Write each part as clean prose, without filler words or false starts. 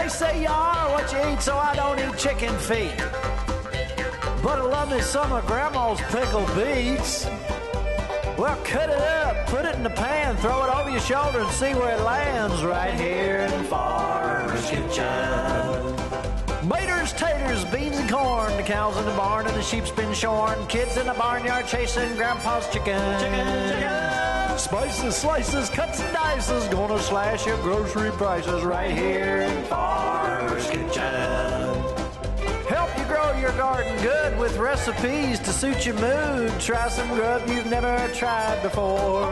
They say you are what you eat, so I don't eat chicken feet. But I love me some of Grandma's pickled beets. Well, cut it up, put it in the pan, throw it over your shoulder and see where it lands right here in Farmer's Kitchen. Maters, taters, beans and corn, the cows in the barn and the sheep's been shorn, kids in the barnyard chasing Grandpa's chicken. Spices, slices, cuts and dices, gonna slash your grocery prices right here in Farmer's Kitchen. Help you grow your garden good with recipes to suit your mood. Try some grub you've never tried before.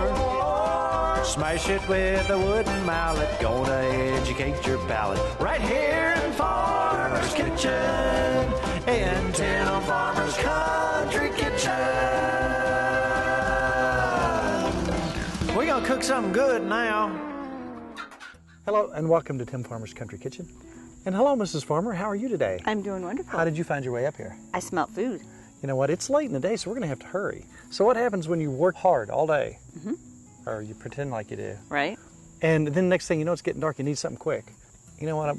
Smash it with a wooden mallet. Gonna educate your palate. Right here in Farmer's Kitchen. In Tim Farmer's Country Kitchen. We're gonna cook something good now. Hello and welcome to Tim Farmer's Country Kitchen. And hello, Mrs. Farmer. How are you today? I'm doing wonderful. How did you find your way up here? I smelled food. You know what? It's late in the day, so we're going to have to hurry. So what happens when you work hard all day? Or you pretend like you do. Right. And then next thing you know, it's getting dark. You need something quick. You know what?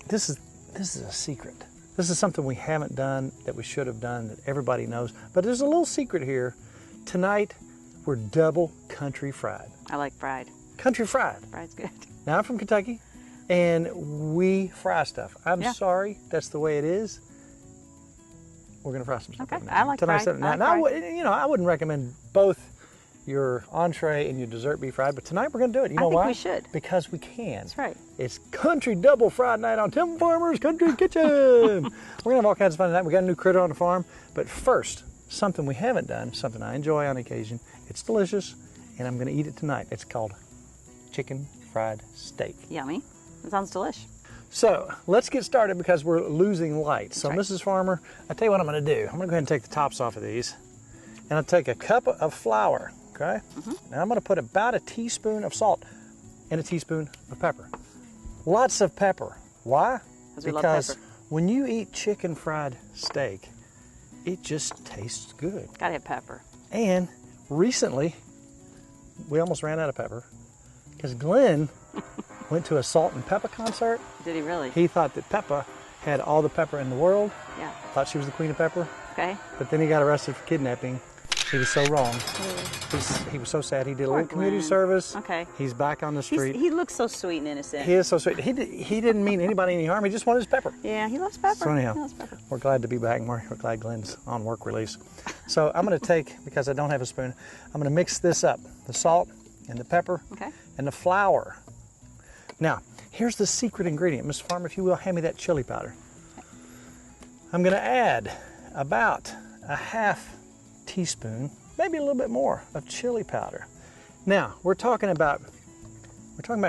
This is a secret. This is something we haven't done that we should have done that everybody knows. But there's a little secret here. Tonight, we're double country fried. I like fried. Country fried. Fried's good. Now, I'm from Kentucky. And we fry stuff. I'm sorry, that's the way it is. We're going to fry some stuff. Okay, I like fried. I wouldn't recommend both your entree and your dessert be fried, but tonight we're going to do it. You know why? I think we should. Because we can. That's right. It's country double fried night on Tim Farmer's Country Kitchen. We're going to have all kinds of fun tonight. We got a new critter on the farm, but first, something we haven't done, something I enjoy on occasion. It's delicious, and I'm going to eat it tonight. It's called chicken fried steak. Yummy. That sounds delish. So let's get started because we're losing light. So right. Mrs. Farmer, I'll tell you what I'm going to do. I'm going to go ahead and take the tops off of these. And I'll take a cup of flour, okay? Now I'm going to put about a teaspoon of salt and a teaspoon of pepper. Lots of pepper. Why? Because we love pepper. When you eat chicken fried steak, it just tastes good. Gotta have pepper. And recently, we almost ran out of pepper because Glenn went to a salt and pepper concert. Did he really? He thought that Peppa had all the pepper in the world. Yeah. Thought she was the queen of pepper. Okay. But then he got arrested for kidnapping. He was so wrong. He was so sad. He did a little community service. Okay. He's back on the street. He looks so sweet and innocent. He is so sweet. He didn't mean anybody any harm. He just wanted his pepper. Yeah, he loves pepper. So anyhow, he loves pepper. We're glad to be back. We're glad Glenn's on work release. So I'm going to take, because I don't have a spoon, I'm going to mix this up. The salt and the pepper and the flour. Now, here's the secret ingredient. Mr. Farmer, if you will, hand me that chili powder. I'm going to add about a half teaspoon, maybe a little bit more, of chili powder. Now, we're talking about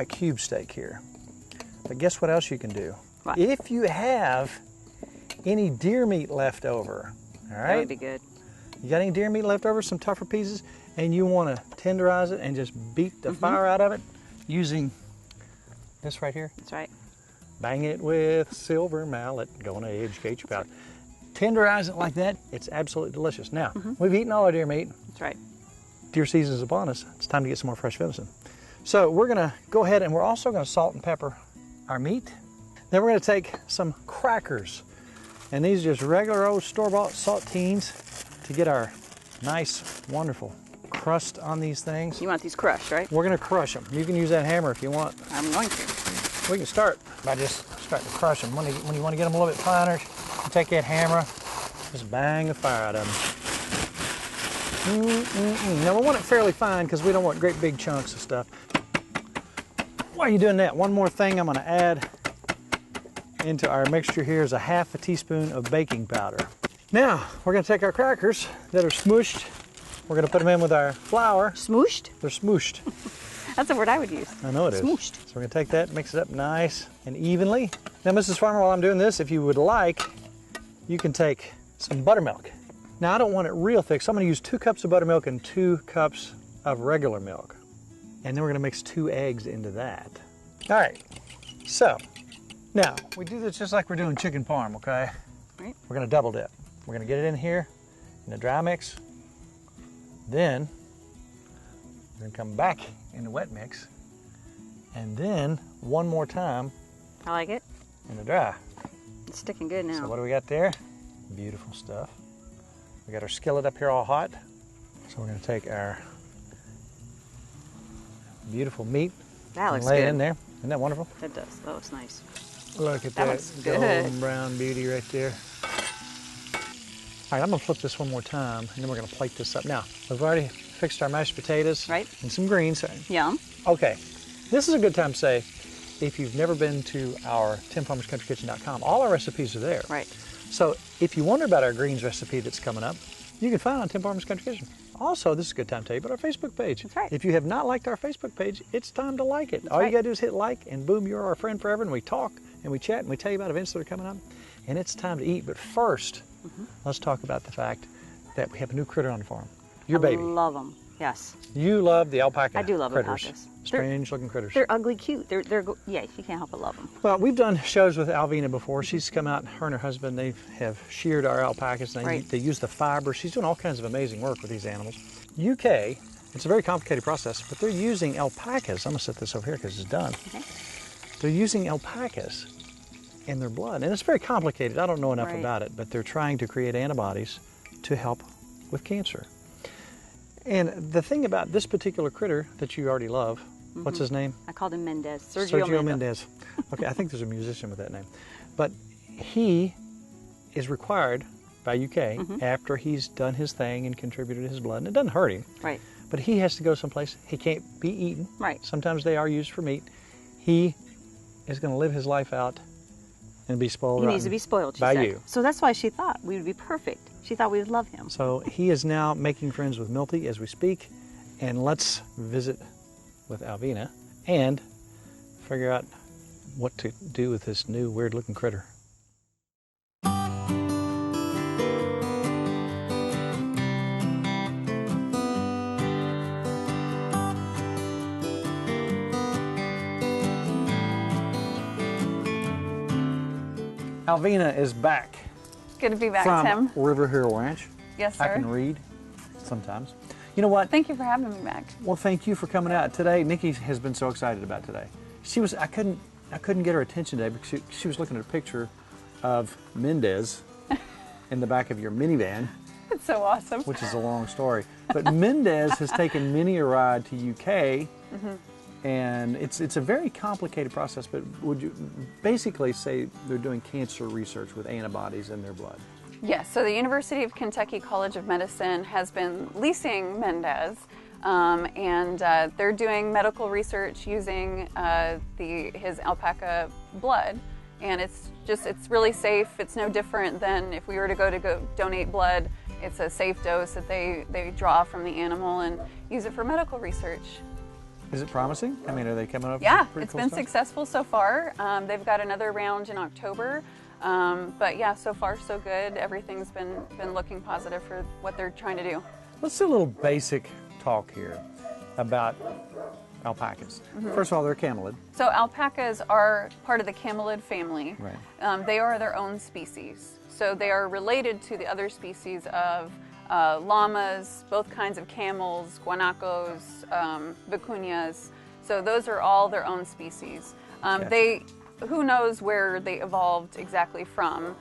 cube steak here. But guess what else you can do? What? If you have any deer meat left over, all right? That would be good. You got any deer meat left over, some tougher pieces, and you want to tenderize it and just beat the fire out of it using this right here. That's right. Bang it with silver mallet. Gonna educate you about it. Tenderize it like that. It's absolutely delicious. Now, we've eaten all our deer meat. That's right. Deer season is upon us. It's time to get some more fresh venison. So we're gonna go ahead and we're also gonna salt and pepper our meat. Then we're gonna take some crackers. And these are just regular old store-bought saltines to get our nice, wonderful crust on these things. You want these crushed, right? We're gonna crush them. You can use that hammer if you want. I'm going to. We can start by just starting to crush them. When you want to get them a little bit finer, you take that hammer, just bang the fire out of them. Now we want it fairly fine because we don't want great big chunks of stuff. While you're doing that, one more thing I'm going to add into our mixture here is a half a teaspoon of baking powder. Now we're going to take our crackers that are smooshed. We're going to put them in with our flour. Smooshed? They're smooshed. That's a word I would use. I know it is. Smooshed. So we're going to take that, mix it up nice and evenly. Now, Mrs. Farmer, while I'm doing this, if you would like, you can take some buttermilk. Now, I don't want it real thick, so I'm going to use 2 cups of buttermilk and 2 cups of regular milk. And then we're going to mix 2 eggs into that. All right. So, now, we do this just like we're doing chicken parm, okay? Right. We're going to double dip. We're going to get it in here in the dry mix. Then, we're going to come back in the wet mix. And then, one more time. I like it. in the dry. It's sticking good now. So what do we got there? Beautiful stuff. We got our skillet up here all hot. So we're going to take our beautiful meat That and looks lay it good. in there. Isn't that wonderful? That does. That looks nice. Look at That that looks good. golden brown beauty right there. All right, I'm going to flip this one more time, and then we're going to plate this up. Now, we've already fixed our mashed potatoes Right. and some greens. Yum. Okay, this is a good time to say, if you've never been to our TimFarmersCountryKitchen.com, all our recipes are there. Right. So if you wonder about our greens recipe that's coming up, you can find it on Tim Farmers Country Kitchen. Also, this is a good time to tell you about our Facebook page. That's right. If you have not liked our Facebook page, it's time to like it. All you got to do is hit like, and boom, you're our friend forever, and we talk, and we chat, and we tell you about events that are coming up, and it's time to eat. But first, let's talk about the fact that we have a new critter on the farm. Your baby. I love them. Yes. You love the alpaca I do love critters. alpacas. Strange looking critters. They're ugly cute. Yeah, you can't help but love them. Well, we've done shows with Alvina before. She's come out, her and her husband, they have sheared our alpacas. And they use the fiber. She's doing all kinds of amazing work with these animals. UK, it's a very complicated process, but they're using alpacas. I'm going to set this over here because it's done. Okay. They're using alpacas in their blood. And it's very complicated. I don't know enough Right. about it, but they're trying to create antibodies to help with cancer. And the thing about this particular critter that you already love, what's his name? I called him Mendez. Sergio Mendez. Okay, I think there's a musician with that name. But he is required by UK after he's done his thing and contributed his blood. And it doesn't hurt him. Right. But he has to go someplace. He can't be eaten. Right. Sometimes they are used for meat. He is going to live his life out and be spoiled He needs to be spoiled, she by said. you. So that's why she thought we would be perfect. She thought we would love him. So he is now making friends with Milty as we speak. And let's visit with Alvina and figure out what to do with this new weird looking critter. Alvina is back Good to be back, from Tim. River Hill Ranch. Yes, I sir. can read sometimes. You know what? Thank you for having me back. Well, thank you for coming out today. Nikki has been so excited about today. I couldn't get her attention today because she was looking at a picture of Mendez in the back of your minivan, It's so awesome. which is a long story. But Mendez has taken many a ride to UK, and it's a very complicated process. But would you basically say they're doing cancer research with antibodies in their blood? Yes, so the University of Kentucky College of Medicine has been leasing Mendez, and they're doing medical research using his alpaca blood, and it's really safe. It's no different than if we were to go donate blood. It's a safe dose that they draw from the animal and use it for medical research. Is it promising? I mean, are they coming up Yeah, with pretty it's cool been stuff? successful so far. They've got another round in October. But yeah, so far so good. Everything's been looking positive for what they're trying to do. Let's do a little basic talk here about alpacas. First of all, they're camelid. So alpacas are part of the camelid family. Right. They are their own species. So they are related to the other species of llamas, both kinds of camels, guanacos, vicuñas. So those are all their own species. Who knows where they evolved exactly from,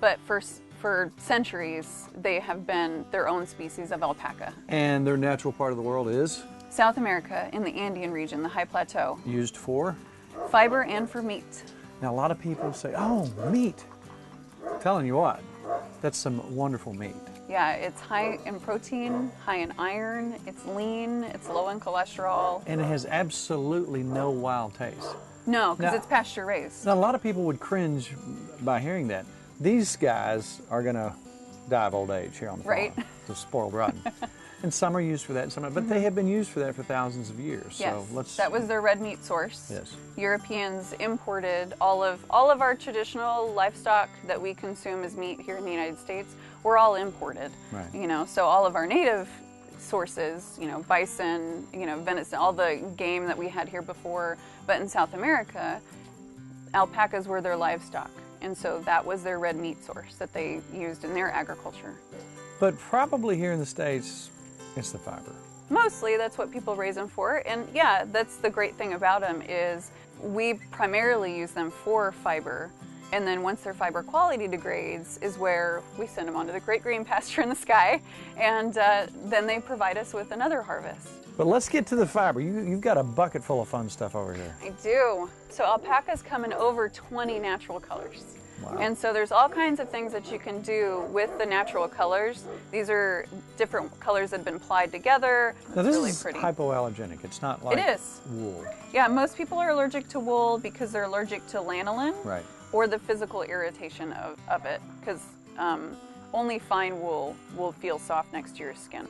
but for centuries they have been their own species of alpaca. And their natural part of the world is South America, in the Andean region, the high plateau. used for? Fiber and for meat. Now, a lot of people say, oh, meat. I'm telling you what, that's some wonderful meat. Yeah, it's high in protein, high in iron, it's lean, it's low in cholesterol. And it has absolutely no wild taste. No, because Now- it's pasture raised. Now, a lot of people would cringe by hearing that. These guys are going to die of old age here on the farm. Right. They're spoiled rotten. And some are used for that, and some are, but they have been used for that for thousands of years. Yes, So let's. that was their red meat source. Yes. Europeans imported all of our traditional livestock that we consume as meat here in the United States. Were all imported. Right. You know, so all of our native sources, you know, bison, you know, venison, all the game that we had here before. But in South America, alpacas were their livestock, and so that was their red meat source that they used in their agriculture. But probably here in the States, it's the fiber. Mostly, that's what people raise them for. And yeah, that's the great thing about them is we primarily use them for fiber. And then once their fiber quality degrades is where we send them onto the great green pasture in the sky, and then they provide us with another harvest. But let's get to the fiber. You've got a bucket full of fun stuff over here. I do. So alpacas come in over 20 natural colors. Wow. And so there's all kinds of things that you can do with the natural colors. These are different colors that have been applied together. Now this really is pretty. hypoallergenic. It's not like It is. wool. Yeah, most people are allergic to wool because they're allergic to lanolin. Right. Or the physical irritation of it, because only fine wool will feel soft next to your skin.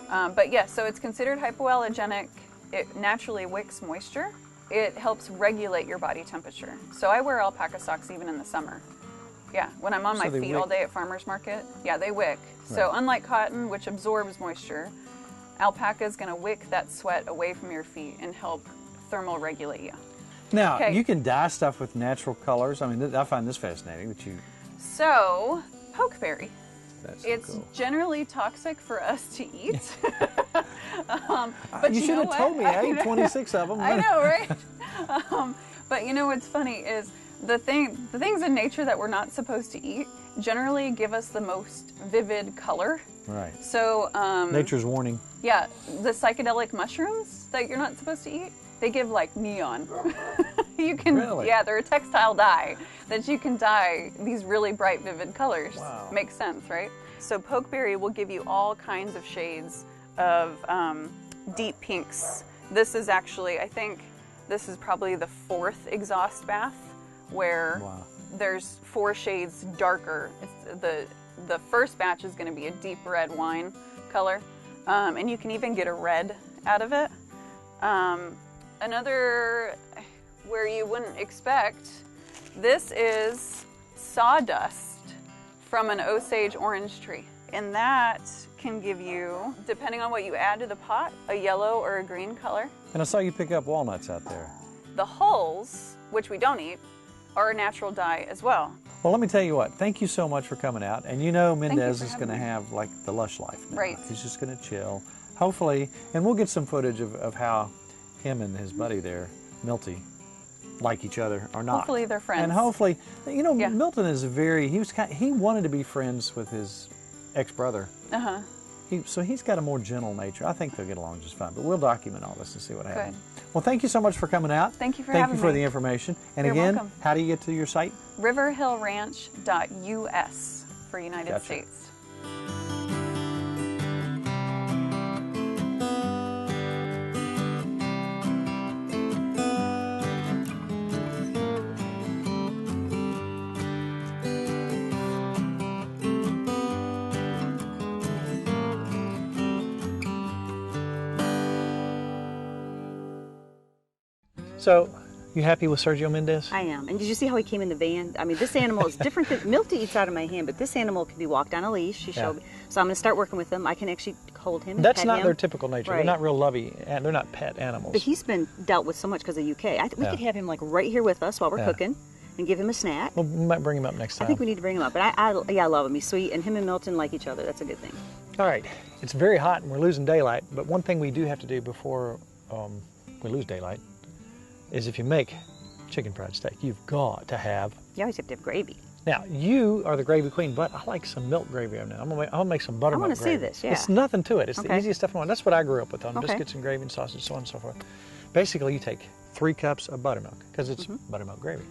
But yeah, so it's considered hypoallergenic. It naturally wicks moisture. It helps regulate your body temperature. So I wear alpaca socks even in the summer. Yeah, when I'm on my feet all day at farmer's market, yeah, they wick. Right. So unlike cotton, which absorbs moisture, alpaca is going to wick that sweat away from your feet and help thermal regulate you. Now, you can dye stuff with natural colors. I mean, I find this fascinating that you... So, pokeberry. That's it's cool. generally toxic for us to eat. But you should have told me. I ate 26 of them. I know, right? But you know what's funny is the things in nature that we're not supposed to eat generally give us the most vivid color. Right. So nature's warning. Yeah, the psychedelic mushrooms that you're not supposed to eat, they give like neon. You can, really? Yeah, they're a textile dye that you can dye these really bright, vivid colors. Wow. Makes sense, right? So pokeberry will give you all kinds of shades of deep pinks. This is actually, I think, this is probably the 4th exhaust bath where there's 4 shades darker. It's the first batch is going to be a deep red wine color, and you can even get a red out of it. Another where you wouldn't expect, this is sawdust from an Osage orange tree. And that can give you, depending on what you add to the pot, a yellow or a green color. And I saw you pick up walnuts out there. The hulls, which we don't eat, are a natural dye as well. Well, let me tell you what, thank you so much for coming out. And you know Mendez is going to have like the lush life now. Right. He's just going to chill. Hopefully, and we'll get some footage of how him and his buddy there, Milty, like each other or not. Hopefully they're friends. And hopefully, you know, Milton is he wanted to be friends with his ex-brother. Uh-huh. So he's got a more gentle nature. I think they'll get along just fine, but we'll document all this and see what happens. Good. Well, thank you so much for coming out. Thank you for having me. Thank you for the information. And You're again, welcome. how do you get to your site? riverhillranch.us for United States. So, you happy with Sergio Mendez? I am. And did you see how he came in the van? I mean, this animal is different than Milty eats out of my hand, but this animal can be walked on a leash. She showed me. So I'm going to start working with him. I can actually hold him. That's and pet not him. their typical nature. Right. They're not real lovey, and they're not pet animals. But he's been dealt with so much because of the UK. We could have him like right here with us while we're cooking and give him a snack. Well, we might bring him up next time. I think we need to bring him up. But I love him. He's sweet, and him and Milton like each other. That's a good thing. All right. It's very hot, and we're losing daylight. But one thing we do have to do before we lose daylight is if you make chicken fried steak, you've got to have... You always have to have gravy. Now, you are the gravy queen, but I like some milk gravy now. I'm gonna make some buttermilk gravy. I want to see this, yeah. It's nothing to it. It's the easiest stuff in the world. That's what I grew up with on biscuits and gravy and sausage, so on and so forth. Basically, you take 3 cups of buttermilk, because it's buttermilk gravy.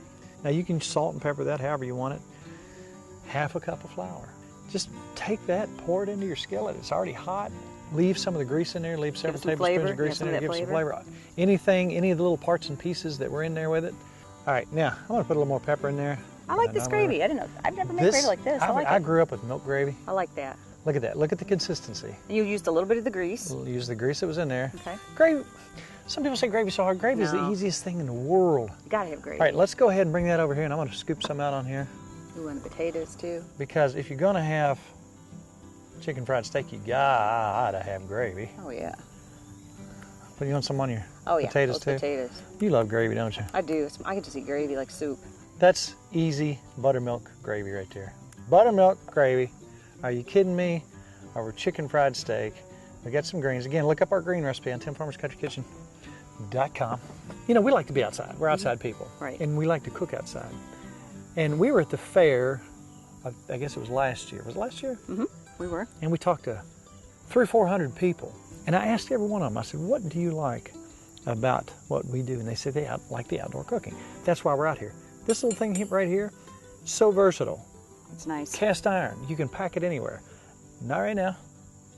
Now, you can salt and pepper that however you want it. Half a cup of flour. Just take that, pour it into your skillet. It's already hot. Leave some of the grease in there. Leave several tablespoons of grease in there. Give some flavor. Anything, any of the little parts and pieces that were in there with it. All right, now I'm going to put a little more pepper in there. I like this gravy. I didn't know. I've never made gravy like this. I like it. I grew up with milk gravy. I like that. Look at that. Look at the consistency. You used a little bit of the grease. We'll use the grease that was in there. Okay. Gravy. Some people say gravy's so hard. Gravy is the easiest thing in the world. You gotta have gravy. All right, let's go ahead and bring that over here, and I'm going to scoop some out on here. Ooh, and the potatoes too. Because if you're going to have chicken fried steak, you gotta have gravy. Oh yeah. Put you on some on your potatoes too? Potatoes. You love gravy, don't you? I do. I get to see gravy like soup. That's easy buttermilk gravy right there. Buttermilk gravy. Are you kidding me? Over chicken fried steak. We got some greens. Again, look up our green recipe on TimFarmersCountryKitchen.com. you know, we like to be outside. We're outside people. Right. And we like to cook outside. And we were at the fair, I guess it was last year. Was it last year? Mm-hmm. We were. And we talked to 300 or 400 people. And I asked every one of them, I said, what do you like about what we do? And they said they like the outdoor cooking. That's why we're out here. This little thing right here, so versatile. It's nice. Cast iron. You can pack it anywhere. Not right now.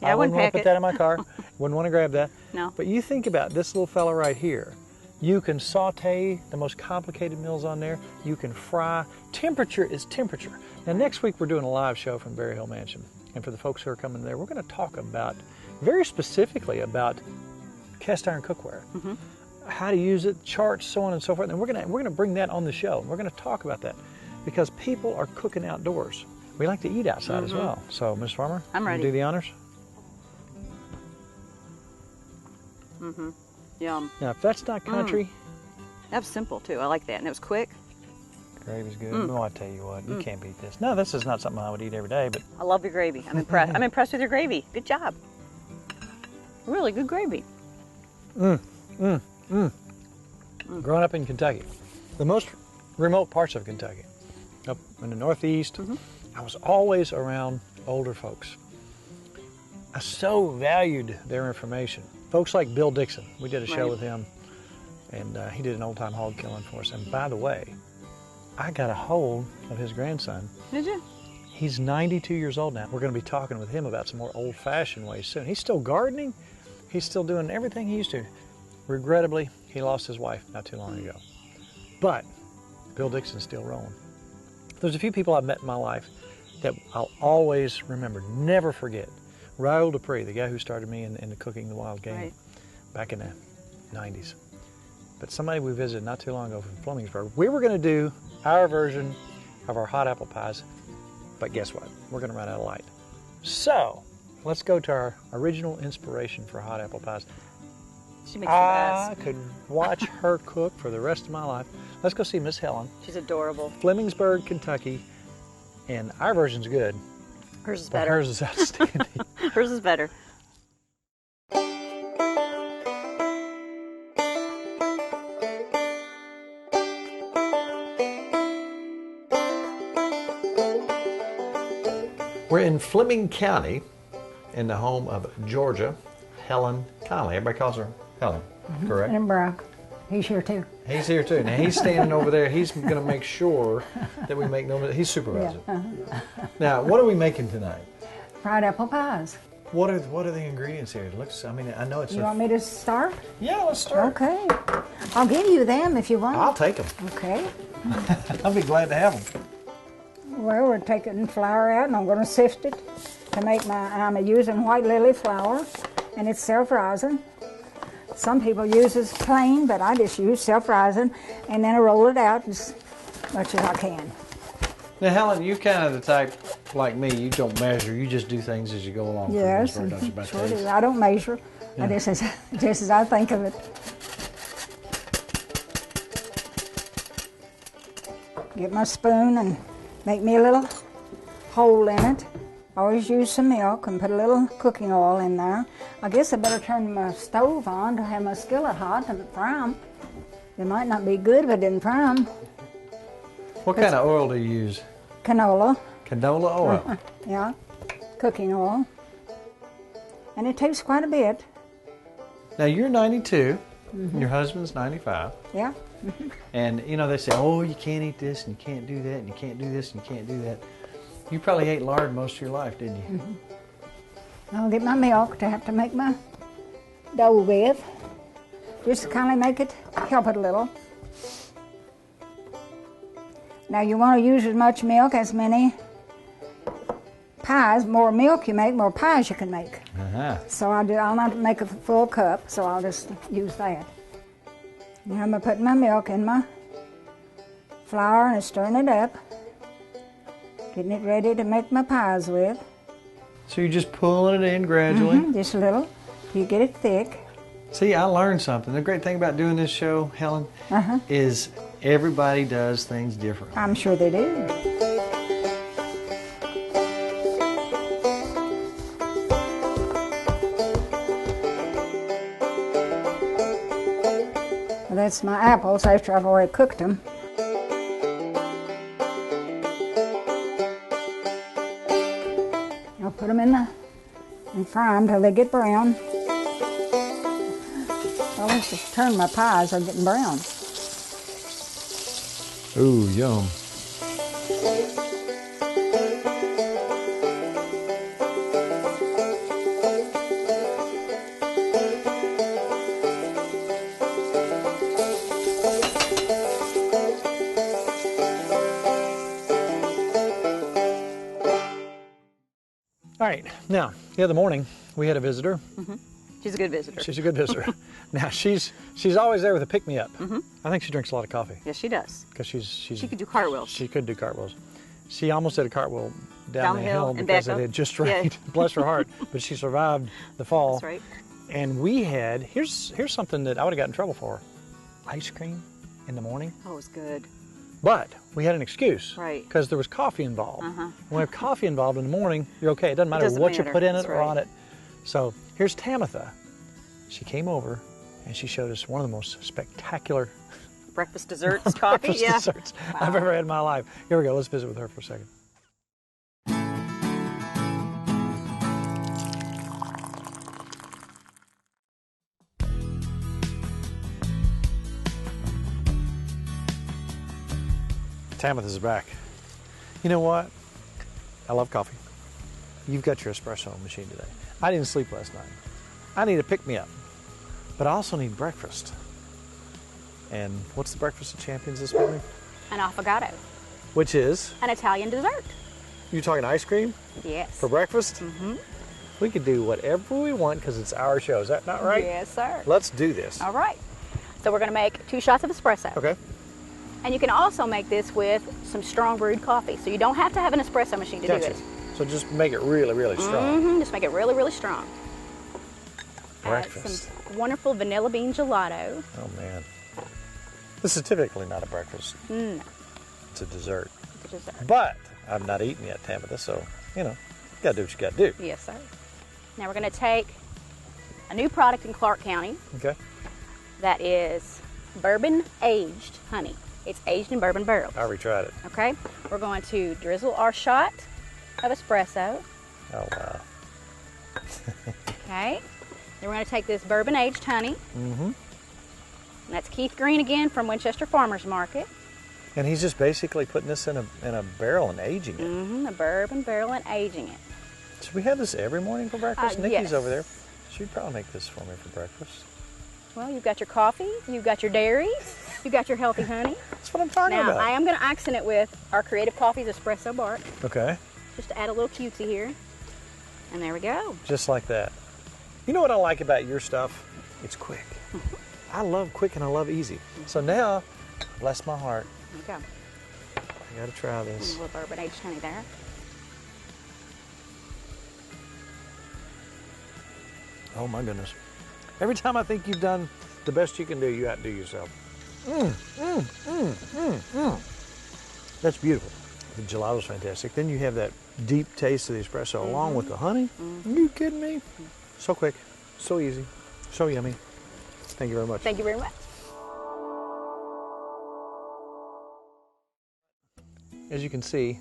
Yeah, I wouldn't want pack to put it. that in my car. Wouldn't want to grab that. No. But you think about this little fella right here. You can saute the most complicated meals on there. You can fry. Temperature is temperature. Now next week we're doing a live show from Berry Hill Mansion. And for the folks who are coming there, we're going to talk about, very specifically about cast iron cookware. Mm-hmm. How to use it, charts, so on and so forth. And we're going to bring that on the show. We're going to talk about that because people are cooking outdoors. We like to eat outside as well. So, Ms. Farmer, I'm ready. You do the honors. Mm-hmm. Yum. Now, if that's not country, That was simple too. I like that, and it was quick. gravy's good. Oh, I tell you what, you can't beat this. No, this is not something I would eat every day, but I love your gravy. I'm impressed. I'm impressed with your gravy. Good job. Really good gravy. growing up in Kentucky, the most remote parts of Kentucky, up in the Northeast, I was always around older folks. I so valued their information. Folks like Bill Dixon, we did a show with him, and he did an old-time hog killing for us. And by the way, I got a hold of his grandson. Did you? He's 92 years old now. We're going to be talking with him about some more old-fashioned ways soon. He's still gardening. He's still doing everything he used to. Regrettably, he lost his wife not too long ago. But Bill Dixon's still rolling. There's a few people I've met in my life that I'll always remember, never forget. Raoul Dupree, the guy who started me in the cooking the wild game back in the 90s. But somebody we visited not too long ago from Flemingsburg. We were going to do our version of our hot apple pies, but guess what? We're going to run out of light. So let's go to our original inspiration for hot apple pies. She makes the I best. could watch her cook for the rest of my life. Let's go see Miss Helen. She's adorable. Flemingsburg, Kentucky, and our version's good. Hers is But better. hers is outstanding. Hers is better. We're in Fleming County in the home of Georgia Helen Conley. Everybody calls her Helen, correct? And Brock, he's here too. He's here too. Now he's standing over there. He's going to make sure that we make no mistake. He's supervisor. Now, what are we making tonight? Fried apple pies. What are the ingredients here? It looks. I mean, I know it's. You want me to start? Yeah, let's start. Okay. I'll give you them if you want. I'll take them. Okay. I'll be glad to have them. Well, we're taking flour out and I'm going to sift it to make I'm using white lily flour, and it's self-rising. Some people use it plain, but I just use self-rising, and then I roll it out as much as I can. Now, Helen, you're kind of the type like me. You don't measure. You just do things as you go along. Yes, For the most part, don't you, by sure taste? do. I don't measure. Yeah. I just as I think of it. Get my spoon and make me a little hole in it. Always use some milk and put a little cooking oil in there. I guess I better turn my stove on to have my skillet hot and fry them. They might not be good if I didn't fry them. What kind of oil do you use? Canola, Canola oil. yeah, cooking oil. And it takes quite a bit, Now, you're 92. Your husband's 95. yeah. And, you know, they say, oh, you can't eat this, and you can't do that, and you can't do this, and you can't do that. You probably ate lard most of your life, didn't you? I'll get my milk to have to make my dough with. Just to kind of make it, help it a little. Now you want to use as much milk as many pies. More milk you make, more pies you can make. So I'll not make a full cup, so I'll just use that. Now I'm putting my milk in my flour and stirring it up. Getting it ready to make my pies with. So you're just pulling it in gradually. Just a little. You get it thick. See, I learned something. The great thing about doing this show, Helen, is everybody does things differently. I'm sure they do. Well, That's my apples after I've already cooked them. I'll put them in and fry them till they get brown. I'll just turn my pies, they're getting brown. Ooh, yum. All right, now, the other morning, we had a visitor. She's a good visitor. She's a good visitor. Now, she's always there with a pick-me-up. I think she drinks a lot of coffee. Yes, she does. Because she could do cartwheels. She could do cartwheels. She almost did a cartwheel down the hill and because back it up. had just rained. Yeah. Bless her heart. But she survived the fall. That's right. And we had, here's something that I would have got in trouble for. Ice cream in the morning. Oh, it was good. But we had an excuse. Right. Because there was coffee involved. When we have coffee involved in the morning, you're okay. It doesn't matter what you put in it or on it. So here's Tamitha. She came over and she showed us one of the most spectacular breakfast desserts, coffee, desserts I've ever had in my life. Here we go. Let's visit with her for a second. Tamitha's back. You know what? I love coffee. You've got your espresso machine today. I didn't sleep last night. I need a pick-me-up. But I also need breakfast. And what's the breakfast of champions this morning? An affogato. Which is? An Italian dessert. You talking ice cream? Yes. For breakfast? We could do whatever we want because it's our show. Is that not right? Yes, sir. Let's do this. All right. So we're going to make 2 shots of espresso. Okay. And you can also make this with some strong brewed coffee. So you don't have to have an espresso machine to do this. So just make it really, really strong. Just make it really, really strong. Breakfast. Add some wonderful vanilla bean gelato. Oh, man. This is typically not a breakfast. No. It's a dessert. It's a dessert. But I've not eaten yet, Tamitha, so, you know, you got to do what you got to do. Yes, sir. Now we're going to take a new product in Clark County. Okay. That is bourbon aged honey. It's aged in bourbon barrels. I already tried it. Okay. We're going to drizzle our shot of espresso. Oh, wow. Okay. Then we're going to take this bourbon aged honey. And that's Keith Green again from Winchester Farmers Market. And he's just basically putting this in a barrel and aging it. A bourbon barrel and aging it. Should we have this every morning for breakfast? Nikki's yes. over there. She'd probably make this for me for breakfast. Well, you've got your coffee, you've got your dairy, you've got your healthy honey. That's what I'm talking now, about. I am going to accent it with our Creative Coffee's espresso bark. Okay. Just to add a little cutesy here. And there we go. Just like that. You know what I like about your stuff? It's quick. I love quick and I love easy. So now, bless my heart. There you go. I got to try this. A little bourbon aged honey there. Oh my goodness. Every time I think you've done the best you can do, you outdo yourself. That's beautiful. The gelato's fantastic. Then you have that deep taste of the espresso along with the honey. Are you kidding me? So quick, so easy, so yummy. Thank you very much. Thank you very much. As you can see,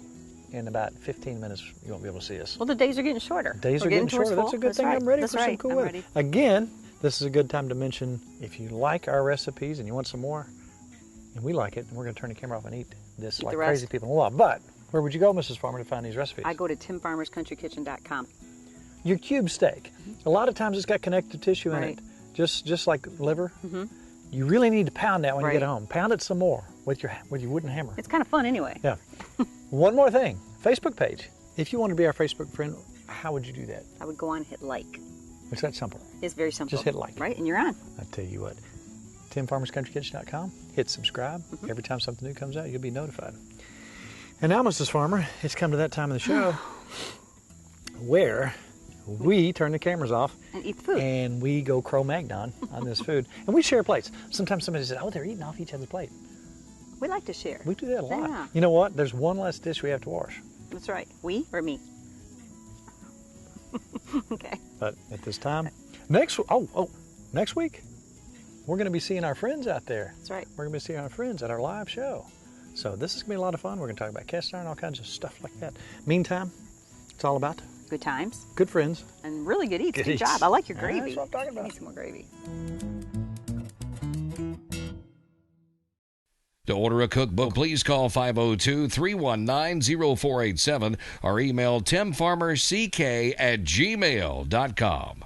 in about 15 minutes, you won't be able to see us. Well, the days are getting shorter. Days are getting shorter. That's a good thing. Right. I'm ready That's for some right. cool I'm weather. ready. Again, this is a good time to mention if you like our recipes and you want some more, and we like it, and we're going to turn the camera off and eat this like crazy people in law. But where would you go, Mrs. Farmer, to find these recipes? I go to timfarmerscountrykitchen.com. Your cube steak. A lot of times it's got connective tissue in it, just like liver. You really need to pound that when you get home. Pound it some more with your wooden hammer. It's kind of fun anyway. Yeah. One more thing, Facebook page. If you want to be our Facebook friend, how would you do that? I would go on and hit like. It's that simple. It's very simple. Just hit like. Right, and you're on. I tell you what, timfarmerscountrykitchen.com. Hit subscribe. Every time something new comes out, you'll be notified. And now, Mrs. Farmer, it's come to that time of the show where we turn the cameras off and eat food. And we go Cro-Magnon on this food. And we share plates. Sometimes somebody says, oh, they're eating off each other's plate. We like to share. We do that a lot. Yeah. You know what? There's one less dish we have to wash. That's right. We or me? Okay. But at this time, next week, we're going to be seeing our friends out there. That's right. We're going to be seeing our friends at our live show. So this is going to be a lot of fun. We're going to talk about cast iron, all kinds of stuff like that. Meantime, it's all about good times, good friends, and really good eats. Good eats. job. I like your gravy. That's what I'm talking about. I need some more gravy. To order a cookbook, please call 502-319-0487 or email timfarmerck@gmail.com.